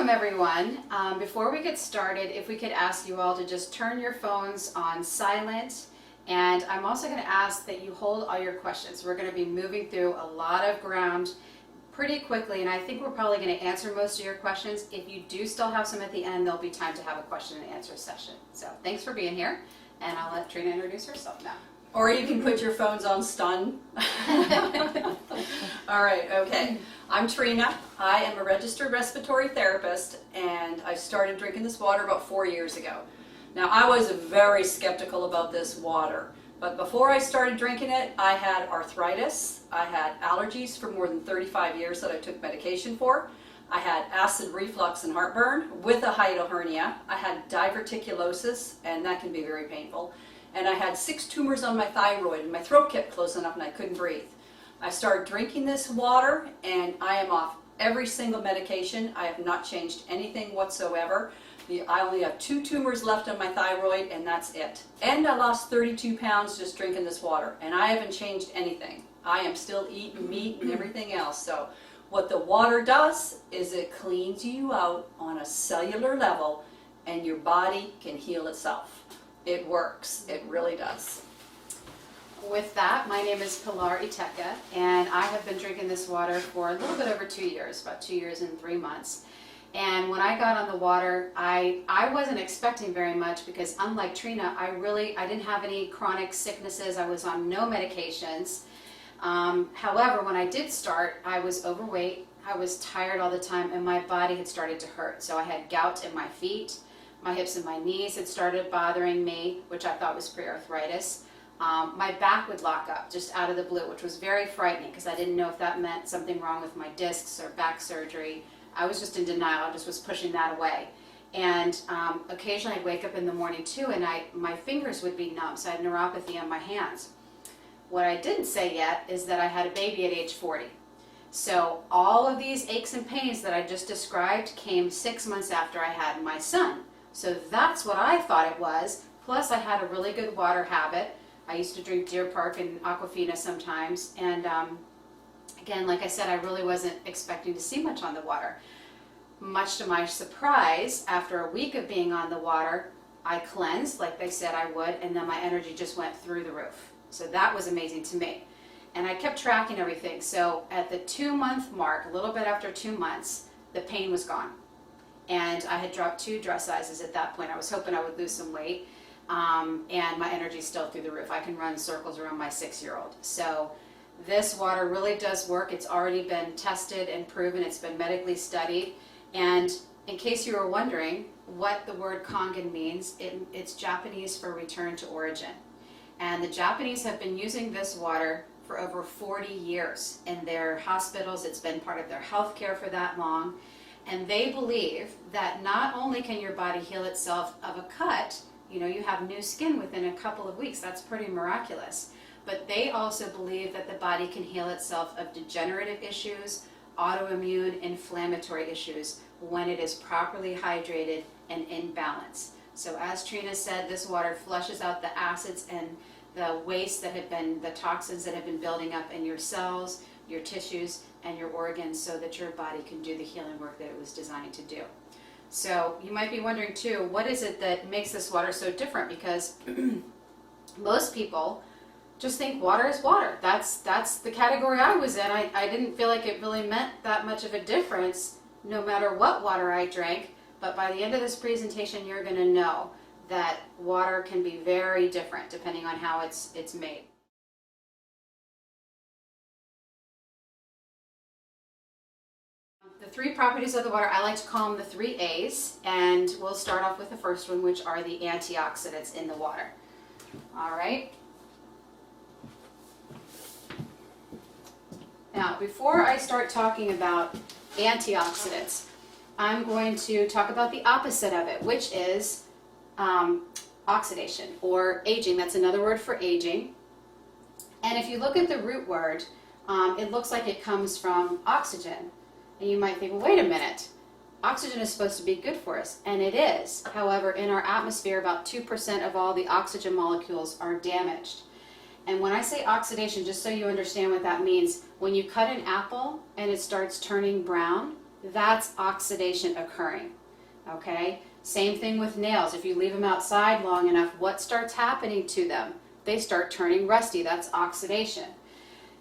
welcome everyone. Before we get started, if we could ask you all to just turn your phones on silent, and I'm also going to ask that you hold all your questions. We're going to be moving through a lot of ground pretty quickly, and I think we're probably going to answer most of your questions. If you do still have some at the end, there'll be time to have a question and answer session. So thanks for being here, and I'll let Trina introduce herself now. Or you can put your phones on stun. All right, okay. I'm Trina. I am a registered respiratory therapist, and I started drinking this water about 4 years ago. Now, I was very skeptical about this water, but before I started drinking it, I had arthritis. I had allergies for more than 35 years that I took medication for. I had acid reflux and heartburn with a hiatal hernia. I had diverticulosis, and that can be very painful. And I had 6 tumors on my thyroid, and my throat kept closing up and I couldn't breathe. I started drinking this water, and I am off every single medication. I have not changed anything whatsoever. I only have 2 tumors left on my thyroid, and that's it. And I lost 32 pounds just drinking this water, and I haven't changed anything. I am still eating meat and everything else. So what the water does is it cleans you out on a cellular level, and your body can heal itself. It works. It really does. With that, my name is Pilar Iteka, and I have been drinking this water for a little bit over 2 years, about 2 years and 3 months. And when I got on the water, I wasn't expecting very much because unlike Trina, I didn't have any chronic sicknesses. I was on no medications. However, when I did start, I was overweight, I was tired all the time, and my body had started to hurt. So I had gout in my feet. My hips and my knees had started bothering me, which I thought was pre-arthritis. My back would lock up just out of the blue, which was very frightening because I didn't know if that meant something wrong with my discs or back surgery. I was just in denial. I just was pushing that away. And occasionally I'd wake up in the morning too, and my fingers would be numb, so I had neuropathy on my hands. What I didn't say yet is that I had a baby at age 40. So all of these aches and pains that I just described came 6 months after I had my son. So that's what I thought it was. Plus I had a really good water habit. I used to drink Deer Park and Aquafina sometimes. And again, like I said, I really wasn't expecting to see much on the water. Much to my surprise, after a week of being on the water, I cleansed like they said I would, and then my energy just went through the roof. So that was amazing to me. And I kept tracking everything. So at the 2-month mark, a little bit after 2 months, the pain was gone. And I had dropped 2 dress sizes at that point. I was hoping I would lose some weight, and my energy's still through the roof. I can run circles around my 6-year-old. So this water really does work. It's already been tested and proven. It's been medically studied. And in case you were wondering what the word Kangen means, it's Japanese for return to origin. And the Japanese have been using this water for over 40 years in their hospitals. It's been part of their health care for that long. And they believe that not only can your body heal itself of a cut, you have new skin within a couple of weeks, that's pretty miraculous, but they also believe that the body can heal itself of degenerative issues, autoimmune, inflammatory issues when it is properly hydrated and in balance. So as Trina said, this water flushes out the acids and the waste the toxins that have been building up in your cells, your tissues, and your organs so that your body can do the healing work that it was designed to do. So you might be wondering too, what is it that makes this water so different? Because most people just think water is water. That's the category I was in. I didn't feel like it really meant that much of a difference no matter what water I drank. But by the end of this presentation, you're going to know that water can be very different depending on how it's made. The 3 properties of the water, I like to call them the 3 A's, and we'll start off with the first one, which are the antioxidants in the water. All right. Now, before I start talking about antioxidants, I'm going to talk about the opposite of it, which is oxidation or aging. That's another word for aging. And if you look at the root word, it looks like it comes from oxygen. And you might think, well, wait a minute. Oxygen is supposed to be good for us, and it is. However, in our atmosphere, about 2% of all the oxygen molecules are damaged. And when I say oxidation, just so you understand what that means, when you cut an apple and it starts turning brown, that's oxidation occurring, okay? Same thing with nails. If you leave them outside long enough, what starts happening to them? They start turning rusty. That's oxidation.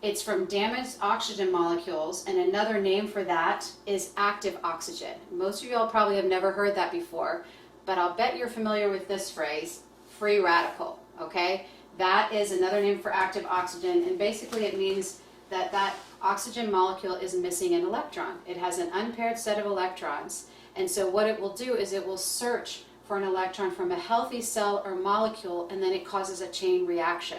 It's from damaged oxygen molecules, and another name for that is active oxygen. Most of you all probably have never heard that before, but I'll bet you're familiar with this phrase, free radical, okay? That is another name for active oxygen, and basically it means that that oxygen molecule is missing an electron. It has an unpaired set of electrons, and so what it will do is it will search for an electron from a healthy cell or molecule, and then it causes a chain reaction.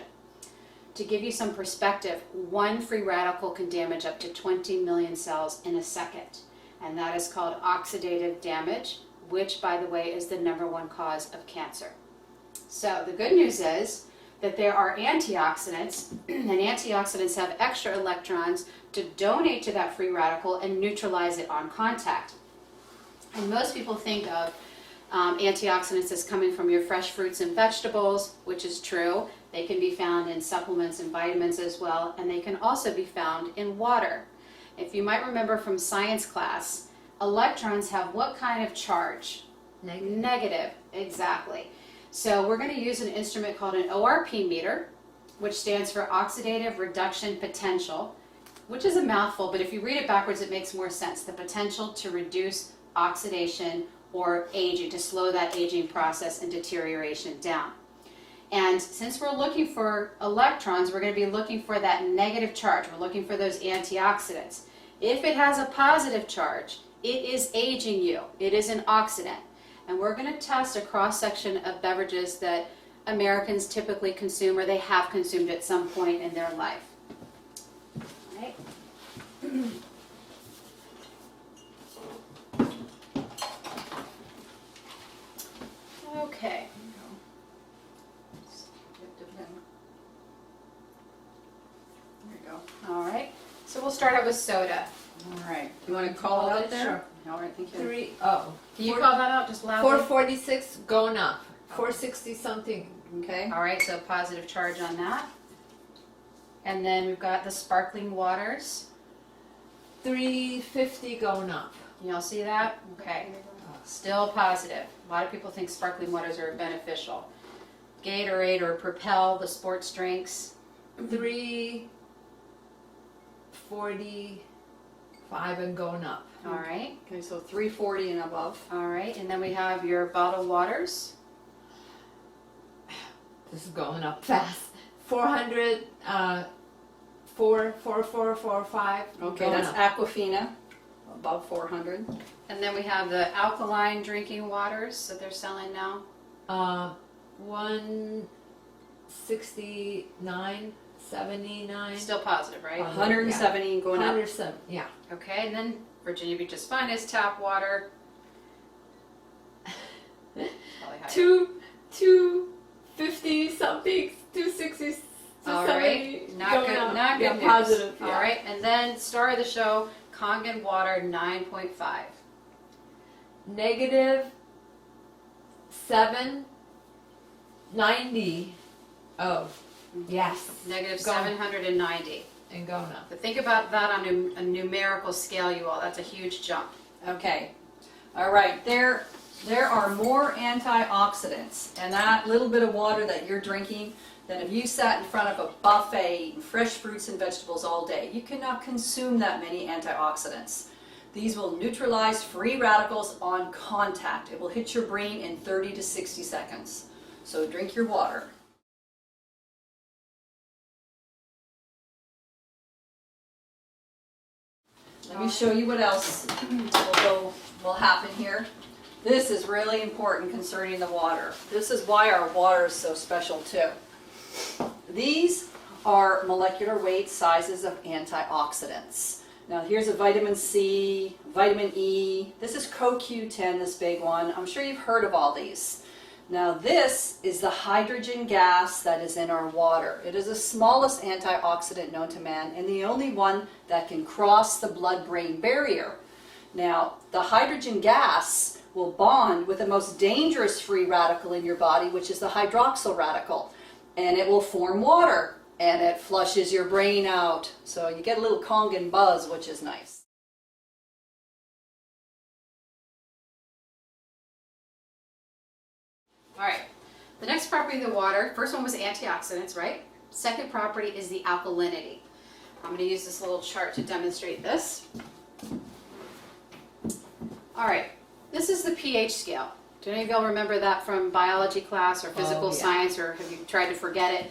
To give you some perspective, one free radical can damage up to 20 million cells in a second, and that is called oxidative damage, which, by the way, is the #1 cause of cancer. So the good news is that there are antioxidants, and antioxidants have extra electrons to donate to that free radical and neutralize it on contact. And most people think of antioxidants as coming from your fresh fruits and vegetables, which is true. They can be found in supplements and vitamins as well, and they can also be found in water. If you might remember from science class, electrons have what kind of charge? Negative, exactly. So we're going to use an instrument called an ORP meter, which stands for oxidative reduction potential, which is a mouthful, but if you read it backwards, it makes more sense. The potential to reduce oxidation or aging, to slow that aging process and deterioration down. And since we're looking for electrons, we're going to be looking for that negative charge. We're looking for those antioxidants. If it has a positive charge, it is aging you. It is an oxidant. And we're going to test a cross-section of beverages that Americans typically consume, or they have consumed at some point in their life. All right. Okay. There you go. All right. So we'll start out with soda. All right. You want to call it out there? Sure. All right, thank you. Can you call that out just loudly? 446 going up. 460 something. Okay. All right, so positive charge on that. And then we've got the sparkling waters. 350 going up. Y'all see that? Okay. Still positive. A lot of people think sparkling waters are beneficial. Gatorade or Propel, the sports drinks. 345 and going up. All right. Okay, so 340 and above. All right. And then we have your bottled waters. This is going up fast. 400, 445. Okay, going that's up. Aquafina, above 400. And then we have the alkaline drinking waters that they're selling now. 169, 79. Still positive, right? 170 going up. 107, yeah. Okay. And then Virginia Beach's finest tap water. Probably higher. 250 something, 260. All right, not good, not good news. Positive. All right, and then star of the show, Kangen water 9.5. Negative 790. Oh, yes. Negative Gone. 790. And going up. But think about that on a numerical scale, you all. That's a huge jump. Okay. All right. There are more antioxidants in that little bit of water that you're drinking than if you sat in front of a buffet eating fresh fruits and vegetables all day. You cannot consume that many antioxidants. These will neutralize free radicals on contact. It will hit your brain in 30 to 60 seconds. So drink your water. Let me show you what else will happen here. This is really important concerning the water. This is why our water is so special too. These are molecular weight sizes of antioxidants. Now here's a vitamin C, vitamin E. This is CoQ10, this big one. I'm sure you've heard of all these. Now this is the hydrogen gas that is in our water. It is the smallest antioxidant known to man and the only one that can cross the blood-brain barrier. Now the hydrogen gas will bond with the most dangerous free radical in your body, which is the hydroxyl radical, and it will form water and it flushes your brain out. So you get a little Kangen buzz, which is nice. All right, the next property of the water, first one was antioxidants, right? Second property is the alkalinity. I'm going to use this little chart to demonstrate this. All right, this is the pH scale. Do any of y'all remember that from biology class or physical yeah. science, or have you tried to forget it?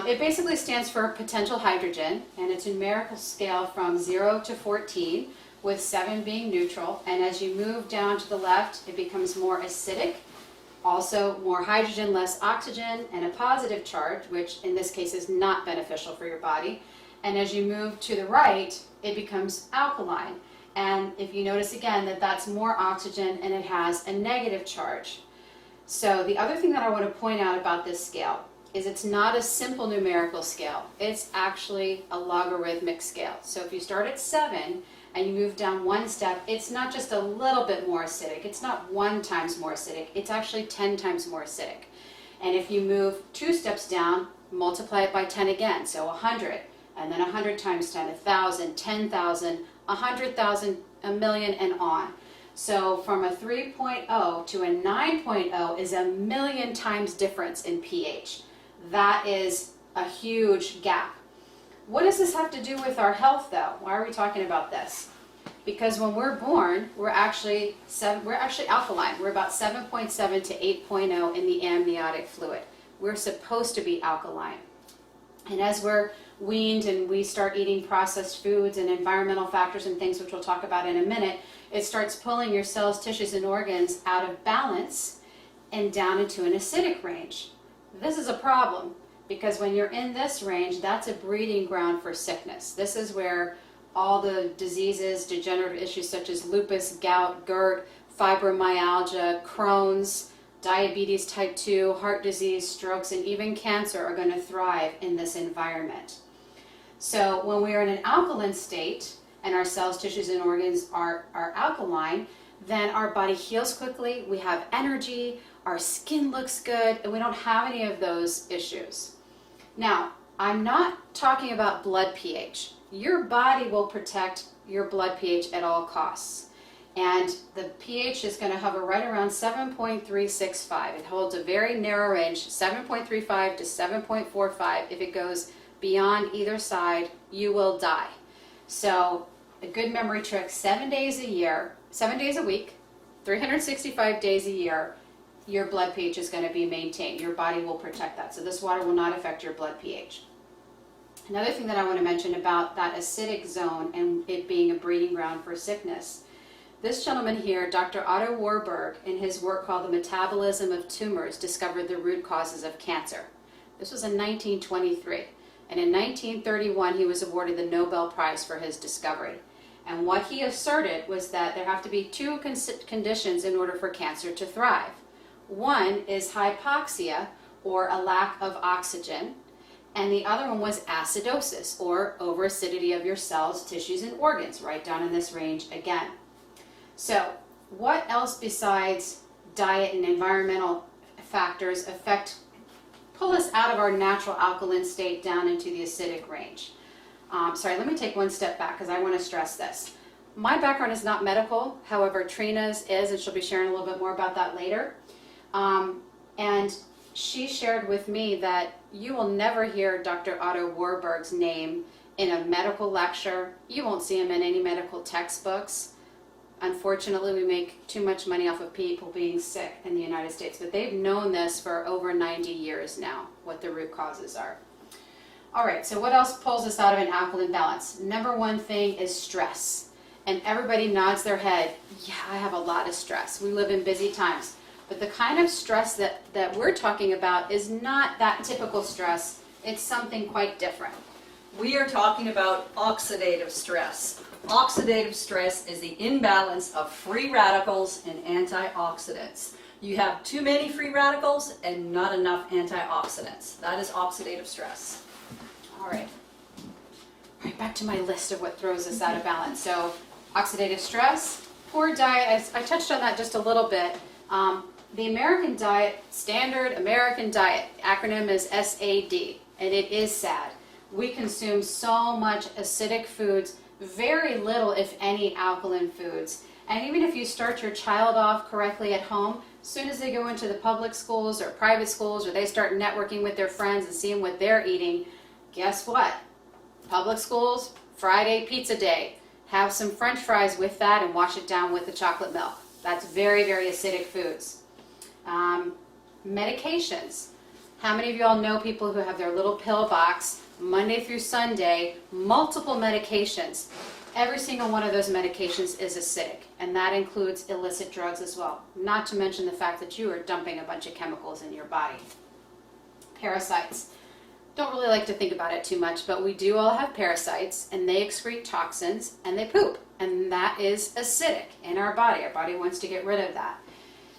It basically stands for potential hydrogen, and it's a numerical scale from 0 to 14, with 7 being neutral. And as you move down to the left, it becomes more acidic, also more hydrogen, less oxygen, and a positive charge, which in this case is not beneficial for your body. And as you move to the right, it becomes alkaline. And if you notice again that that's more oxygen and it has a negative charge. So the other thing that I want to point out about this scale is it's not a simple numerical scale. It's actually a logarithmic scale. So if you start at 7 and you move down one step, it's not just a little bit more acidic. It's not 1 times more acidic. It's actually 10 times more acidic. And if you move 2 steps down, multiply it by 10 again, so 100. And then 100 times 10, 1,000, 10,000, 100,000, a million, and on. So from a 3.0 to a 9.0 is a million times difference in pH. That is a huge gap. What does this have to do with our health, though? Why are we talking about this? Because when we're born, we're actually alkaline. We're about 7.7 to 8.0 in the amniotic fluid. We're supposed to be alkaline. And as we're weaned and we start eating processed foods and environmental factors and things, which we'll talk about in a minute, it starts pulling your cells, tissues, and organs out of balance and down into an acidic range. This is a problem because when you're in this range, that's a breeding ground for sickness. This is where all the diseases, degenerative issues such as lupus, gout, GERD, fibromyalgia, Crohn's, diabetes type 2, heart disease, strokes, and even cancer are going to thrive in this environment. So when we are in an alkaline state and our cells, tissues, and organs are alkaline, then our body heals quickly, we have energy, our skin looks good, and we don't have any of those issues. Now, I'm not talking about blood pH. Your body will protect your blood pH at all costs. And the pH is going to hover right around 7.365. It holds a very narrow range, 7.35 to 7.45. If it goes beyond either side, you will die. So a good memory trick, 7 days a week, 365 days a year, your blood pH is going to be maintained. Your body will protect that. So this water will not affect your blood pH. Another thing that I want to mention about that acidic zone and it being a breeding ground for sickness, this gentleman here, Dr. Otto Warburg, in his work called The Metabolism of Tumors, discovered the root causes of cancer. This was in 1923. And in 1931, he was awarded the Nobel Prize for his discovery. And what he asserted was that there have to be 2 conditions in order for cancer to thrive. One is hypoxia, or a lack of oxygen, and the other one was acidosis, or overacidity of your cells, tissues, and organs, right down in this range again. So what else besides diet and environmental factors pull us out of our natural alkaline state down into the acidic range? Sorry, let me take one step back because I want to stress this. My background is not medical, however Trina's is, and she'll be sharing a little bit more about that later. And she shared with me that you will never hear Dr. Otto Warburg's name in a medical lecture. You won't see him in any medical textbooks. Unfortunately, we make too much money off of people being sick in the United States, but they've known this for over 90 years now, what the root causes are. All right, so what else pulls us out of an alkaline balance? Number one thing is stress. And everybody nods their head, yeah, I have a lot of stress. We live in busy times. But the kind of stress that we're talking about is not that typical stress. It's something quite different. We are talking about oxidative stress. Oxidative stress is the imbalance of free radicals and antioxidants. You have too many free radicals and not enough antioxidants. That is oxidative stress. All right. All right, back to my list of what throws us out of balance. So oxidative stress, poor diet, I touched on that just a little bit. The American diet, Standard American Diet, acronym is SAD, and it is sad. We consume so much acidic foods, very little, if any, alkaline foods. And even if you start your child off correctly at home, As soon as they go into the public schools or private schools, or they start networking with their friends and seeing what they're eating, guess what? Public schools, Friday pizza day. Have some French fries with that and wash it down with the chocolate milk. That's very, very acidic foods. Medications. How many of y'all know people who have their little pill box Monday through Sunday, multiple medications? Every single one of those medications is acidic, and that includes illicit drugs as well. Not to mention the fact that you are dumping a bunch of chemicals in your body. Parasites. Don't really like to think about it too much, but we do all have parasites, and they excrete toxins, and they poop, and that is acidic in our body. Our body wants to get rid of that.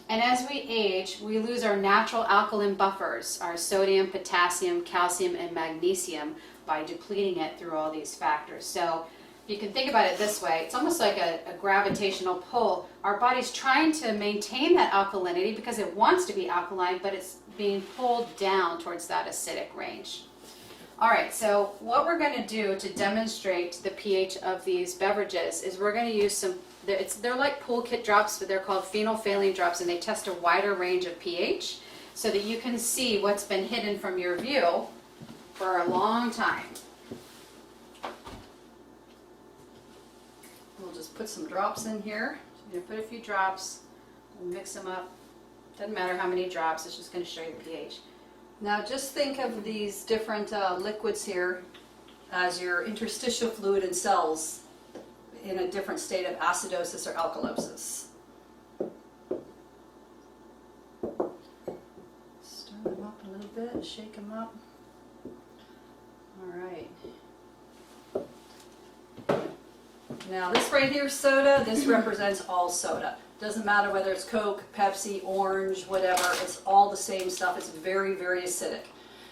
And as we age, we lose our natural alkaline buffers, our sodium, potassium, calcium, and magnesium, by depleting it through all these factors. So you can think about it this way. It's almost like a gravitational pull. Our body's trying to maintain that alkalinity because it wants to be alkaline, but it's being pulled down towards that acidic range. All right, so what we're going to do to demonstrate the pH of these beverages is we're going to use some, they're like pool kit drops, but they're called phenolphthalein drops, and they test a wider range of pH so that you can see what's been hidden from your view for a long time. We'll just put some drops in here. So you're going to put a few drops, we'll mix them up. Doesn't matter how many drops, it's just going to show you the pH. Now just think of these different liquids here as your interstitial fluid and cells in a different state of acidosis or alkalosis. Stir them up a little bit, shake them up. All right. Now this right here is soda. This represents all soda. Doesn't matter whether it's Coke, Pepsi, orange, whatever. It's all the same stuff. It's very, very acidic.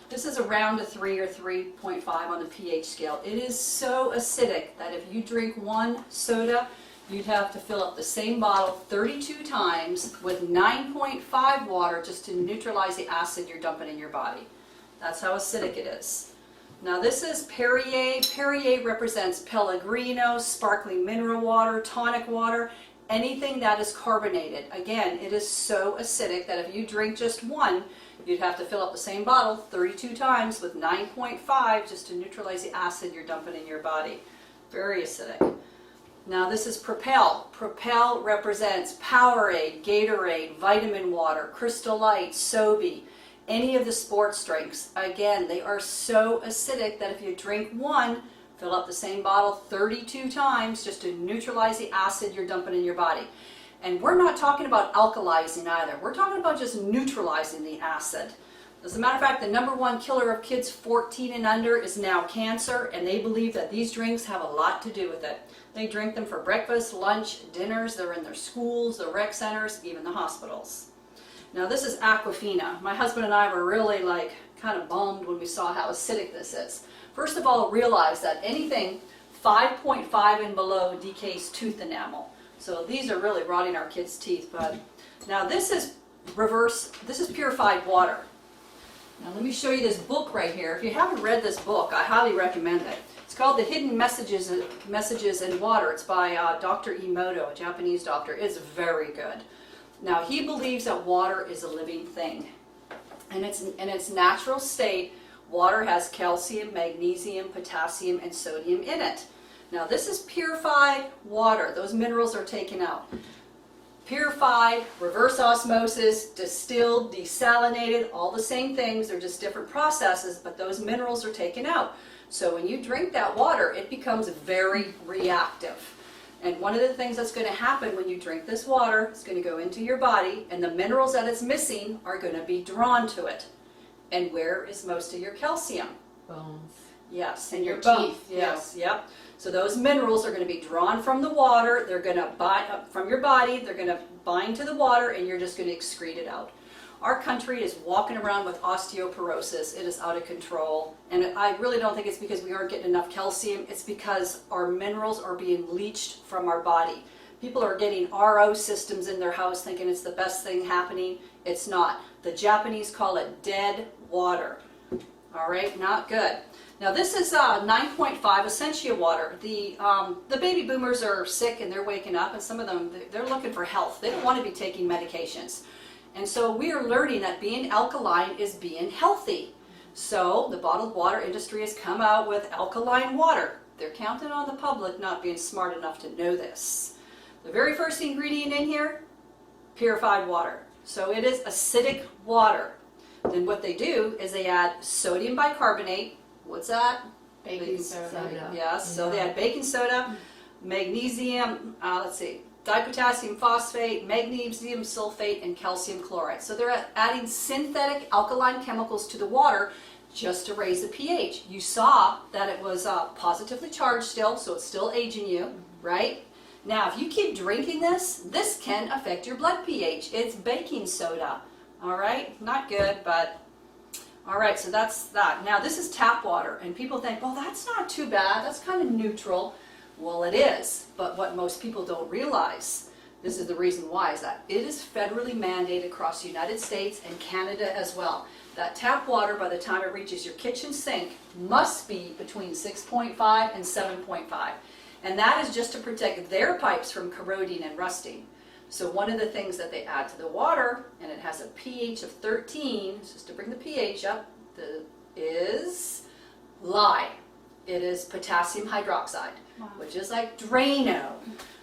This is around a 3 or 3.5 on the pH scale. It is so acidic that if you drink one soda, you'd have to fill up the same bottle 32 times with 9.5 water just to neutralize the acid you're dumping in your body. That's how acidic it is. Now this is Perrier. Perrier represents Pellegrino, sparkling mineral water, tonic water, anything that is carbonated. Again, it is so acidic that if you drink just one, you'd have to fill up the same bottle 32 times with 9.5 just to neutralize the acid you're dumping in your body. Very acidic. Now this is Propel. Propel represents Powerade, Gatorade, vitamin water, Crystal Light, Sobe, any of the sports drinks. Again, they are so acidic that if you drink one, fill up the same bottle 32 times just to neutralize the acid you're dumping in your body. And we're not talking about alkalizing either. We're talking about just neutralizing the acid. As a matter of fact, the #1 killer of kids 14 and under is now cancer, and they believe that these drinks have a lot to do with it. They drink them for breakfast, lunch, dinners. They're in their schools, the rec centers, even the hospitals. Now this is Aquafina. My husband and I were really kind of bummed when we saw how acidic this is. First of all, realize that anything 5.5 and below decays tooth enamel. So these are really rotting our kids' teeth. But now this is purified water. Now let me show you this book right here. If you haven't read this book, I highly recommend it. It's called The Hidden Messages in Water. It's by Dr. Emoto, a Japanese doctor. It's very good. Now he believes that water is a living thing. And in its natural state, water has calcium, magnesium, potassium, and sodium in it. Now this is purified water. Those minerals are taken out. Purified, reverse osmosis, distilled, desalinated, all the same things. They're just different processes, but those minerals are taken out. So when you drink that water, it becomes very reactive. And one of the things that's going to happen when you drink this water, it's going to go into your body, and the minerals that it's missing are going to be drawn to it. And where is most of your calcium? Bones. Yes, And your bones. teeth. Yes, yep. So those minerals are going to be drawn from the water. They're going to bind from your body. They're going to bind to the water, and you're just going to excrete it out. Our country is walking around with osteoporosis. It is out of control. And I really don't think it's because we aren't getting enough calcium. It's because our minerals are being leached from our body. People are getting RO systems in their house thinking it's the best thing happening. It's not. The Japanese call it dead water. All right, not good. Now this is 9.5 Essentia water. The baby boomers are sick and they're waking up, and some of them, they're looking for health. They don't want to be taking medications. And so we are learning that being alkaline is being healthy. So the bottled water industry has come out with alkaline water. They're counting on the public not being smart enough to know this. The very first ingredient in here, purified water. So it is acidic water. Then what they do is they add sodium bicarbonate. What's that? Baking soda. soda. Yes, so they Yeah. add baking soda, magnesium, dipotassium phosphate, magnesium sulfate, and calcium chloride. So they're adding synthetic alkaline chemicals to the water just to raise the pH. You saw that it was positively charged still, so it's still aging you, right? Now, if you keep drinking this can affect your blood pH. It's baking soda, all right? Not good, but all right, so that's that. Now, this is tap water, and people think, well, that's not too bad. That's kind of neutral. Well, it is, but what most people don't realize, this is the reason why, is that it is federally mandated across the United States and Canada as well. That tap water, by the time it reaches your kitchen sink, must be between 6.5 and 7.5. And that is just to protect their pipes from corroding and rusting. So one of the things that they add to the water, and it has a pH of 13, just to bring the pH up, is lye. It is potassium hydroxide, which is like Drano.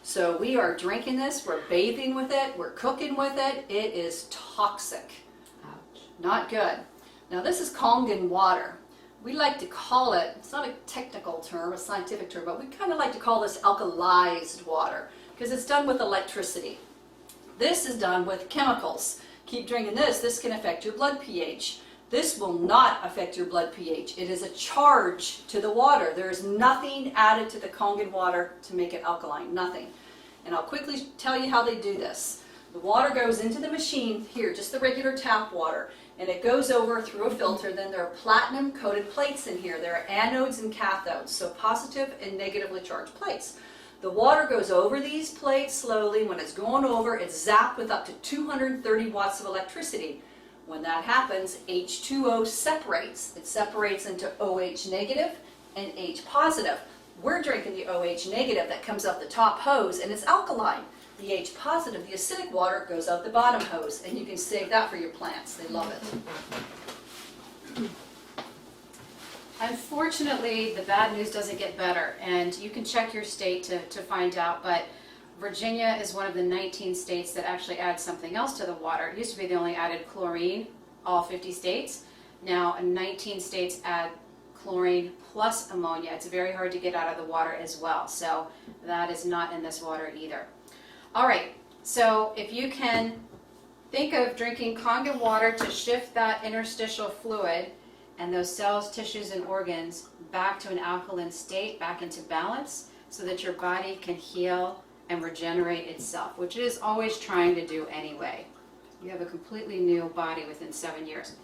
So we are drinking this, we're bathing with it, we're cooking with it. It is toxic. Ouch. Not good. Now this is Kangen water. We like to call it, it's not a technical term, a scientific term, but we kind of like to call this alkalized water because it's done with electricity. This is done with chemicals. Keep drinking this can affect your blood pH. This will not affect your blood pH. It is a charge to the water. There is nothing added to the Kangen water to make it alkaline, nothing. And I'll quickly tell you how they do this. The water goes into the machine, here, just the regular tap water, and it goes over through a filter. Then there are platinum coated plates in here. There are anodes and cathodes, so positive and negatively charged plates. The water goes over these plates slowly. When it's going over, it's zapped with up to 230 watts of electricity. When that happens, H2O separates. It separates into OH negative and H positive. We're drinking the OH negative that comes out the top hose, and it's alkaline. The H positive, the acidic water, goes out the bottom hose, and you can save that for your plants. They love it. Unfortunately, the bad news doesn't get better, and you can check your state to find out, but Virginia is one of the 19 states that actually add something else to the water. It used to be they only added chlorine, all 50 states. Now 19 states add chlorine plus ammonia. It's very hard to get out of the water as well, so that is not in this water either. All right, so if you can think of drinking Kangen water to shift that interstitial fluid and those cells, tissues, and organs back to an alkaline state, back into balance, so that your body can heal and regenerate itself, which it is always trying to do anyway. You have a completely new body within 7 years.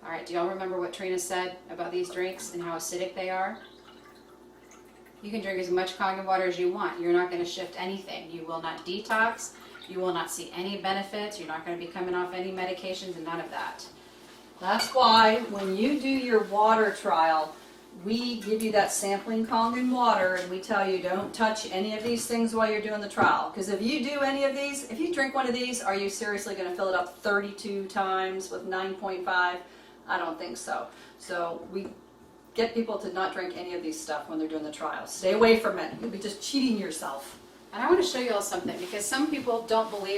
All right, do y'all remember what Trina said about these drinks and how acidic they are? You can drink as much Kangen water as you want. You're not going to shift anything. You will not detox. You will not see any benefits. You're not going to be coming off any medications and none of that. That's why when you do your water trial, we give you that sampling Kangen water and we tell you don't touch any of these things while you're doing the trial. Because if you do any of these, if you drink one of these, are you seriously going to fill it up 32 times with 9.5? I don't think so. So we get people to not drink any of these stuff when they're doing the trial. Stay away from it. You'll be just cheating yourself. And I want to show you all something because some people don't believe